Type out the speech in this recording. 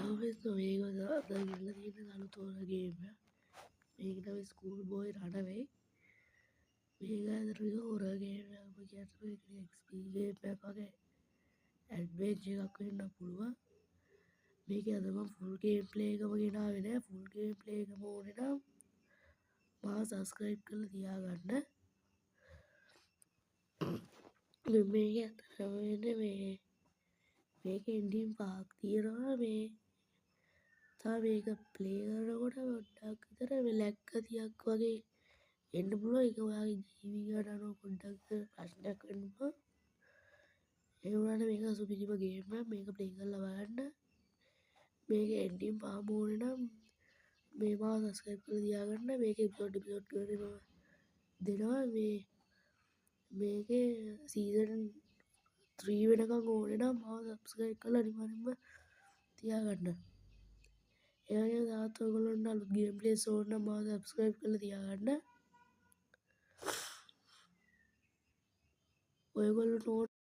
හවස් මේක ගිල්ල තියෙන අලුතෝර ගේම. මේක තමයි ස්කූල් බෝයි රනවේ. මේක ඇතුළේ හොරර් ගේම් එකක් ඇතුළේ XP ගේම් එකක් වගේ ඇඩ්වෙන්චර් එකක් වෙන්න පුළුවන්. මේක අද මම ෆුල් ගේම් ප්ලේ එකම ගෙනාවේ නෑ. ෆුල් ගේම් ප්ලේ එකම ඕනේ නම් මාව සබ්ස්ක්‍රයිබ් කරලා තියාගන්න. මේක ඇත්තටම වෙන්නේ මේක එන්ඩින් 5ක් තියෙනවා. මේ මේක ප්ලේ කරනකොට පොඩ්ඩක් විතර ලැග් ගතියක් වගේ එන්න පුළුවන්. ඒක ඔයාගේ ජීවිතයට අනුව පොඩ්ඩක් ප්‍රශ්නයක් වෙන්න පුළුවන්. ඒ වුණාට මේක සුපිරිම ගේම් එකක්. මේක ප්ලේ කරලා බලන්න. මේක එන්ඩින් 5ම ඕනේ නම් මේ මාව සබ්ස්ක්‍රයිබ් කරලා තියාගන්න. මේක එපිසෝඩ් ගානේ දෙනවා. මේකේ සීසන් 3 වෙනකම් ඕනේ නම් මාව සබ්ස්ක්‍රයිබ් කරලා අනිවාර්යෙන්ම තියාගන්න. ඒ වගේම තවත් ඔයගොල්ලන්ට අලුත් ගේම් ප්ලේස් ඕන නම් මාව සබ්ස්ක්‍රයිබ් කරලා තියාගන්න. ඔයගොල්ලන්ට